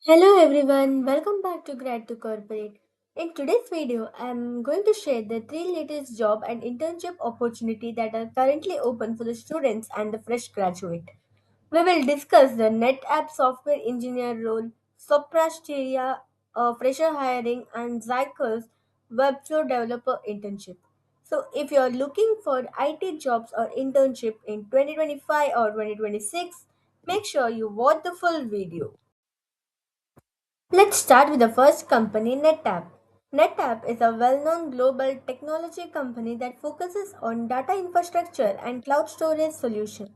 Hello everyone, welcome back to Grad to Corporate. In today's video, I'm going to share the three latest job and internship opportunity that are currently open for the students and the fresh graduate. We will discuss the NetApp software engineer role, Soprasteria, fresher hiring, and Zycles Webflow developer internship. So, if you're looking for IT jobs or internship in 2025 or 2026, make sure you watch the full video. Let's start with the first company, NetApp. NetApp is a well known global technology company that focuses on data infrastructure and cloud storage solutions.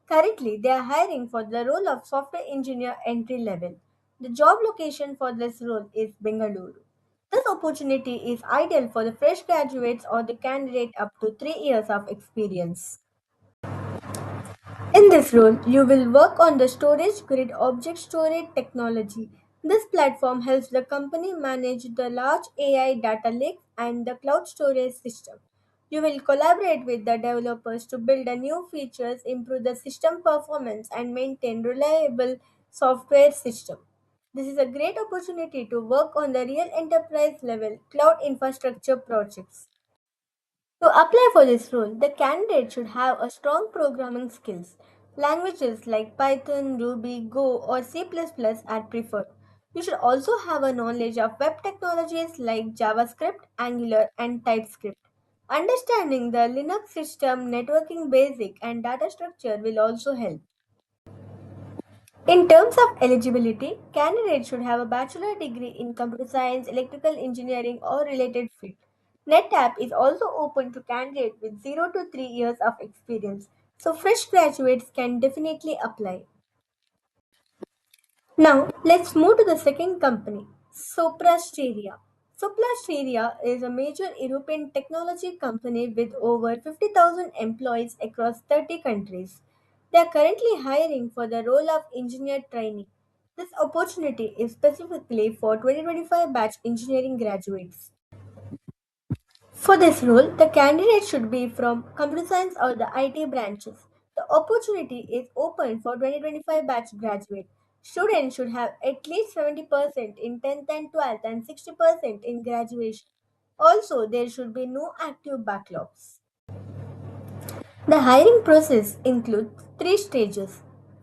Currently, they are hiring for the role of software engineer entry level. The job location for this role is Bengaluru. This opportunity is ideal for the fresh graduates or the candidate up to 3 years of experience. In this role, you will work on the storage grid object storage technology. This platform helps the company manage the large AI data lake and the cloud storage system. You will collaborate with the developers to build a new features, improve the system performance, and maintain reliable software system. This is a great opportunity to work on the real enterprise level cloud infrastructure projects. To apply for this role, the candidate should have a strong programming skills. Languages like Python, Ruby, Go, or C++ are preferred. You should also have a knowledge of web technologies like JavaScript, Angular, and TypeScript. Understanding the Linux system, networking basic, and data structure will also help. In terms of eligibility, candidates should have a bachelor degree in computer science, electrical engineering, or related field. NetApp is also open to candidates with 0 to 3 years of experience, so fresh graduates can definitely apply. Now, let's move to the second company, Soprasteria. Soprasteria is a major European technology company with over 50,000 employees across 30 countries. They are currently hiring for the role of engineer trainee. This opportunity is specifically for 2025 batch engineering graduates. For this role, the candidate should be from computer science or the IT branches. The opportunity is open for 2025 batch graduate. Students should have at least 70% in 10th and 12th and 60% in graduation. Also, there should be no active backlogs. The hiring process includes three stages.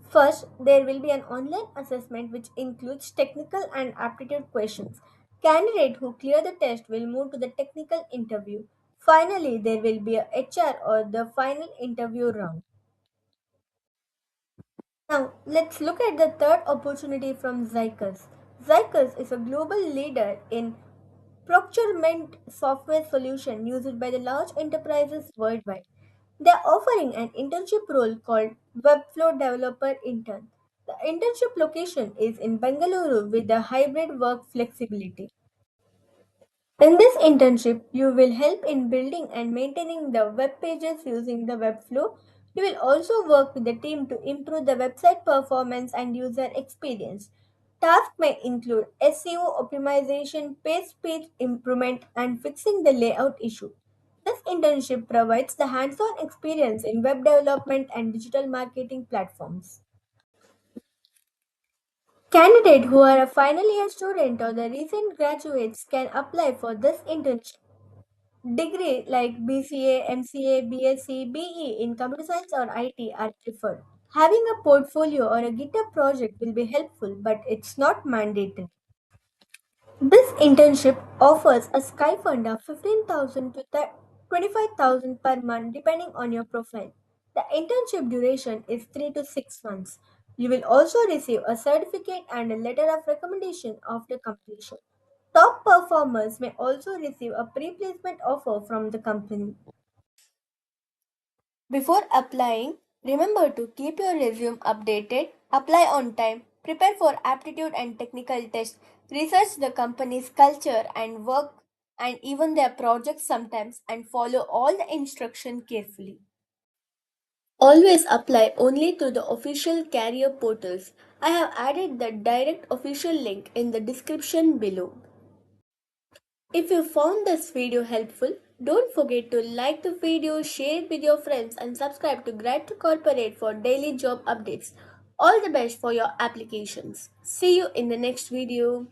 First, there will be an online assessment which includes technical and aptitude questions. Candidate who clear the test will move to the technical interview. Finally, there will be a HR or the final interview round. Now, let's look at the third opportunity from Zycus. Zycus is a global leader in procurement software solution used by the large enterprises worldwide. They are offering an internship role called Webflow Developer Intern. The internship location is in Bengaluru with the hybrid work flexibility. In this internship, you will help in building and maintaining the web pages using the Webflow. You will also work with the team to improve the website performance and user experience. Tasks may include SEO optimization, page speed improvement, and fixing the layout issue. This internship provides the hands on experience in web development and digital marketing platforms. Candidates who are a final year student or the recent graduates can apply for this internship. Degree like BCA, MCA, BSc, BE in computer science or IT are preferred. Having a portfolio or a GitHub project will be helpful, but it's not mandatory. This internship offers a stipend of 15,000 to 25,000 per month depending on your profile. The internship duration is 3 to 6 months. You will also receive a certificate and a letter of recommendation after completion. Top performers may also receive a pre-placement offer from the company. Before applying, remember to keep your resume updated, apply on time, prepare for aptitude and technical tests, research the company's culture and work and even their projects sometimes, and follow all the instruction carefully. Always apply only to the official career portals. I have added the direct official link in the description below. If you found this video helpful, don't forget to like the video, share it with your friends, and subscribe to Grad to Corporate for daily job updates. All the best for your applications. See you in the next video.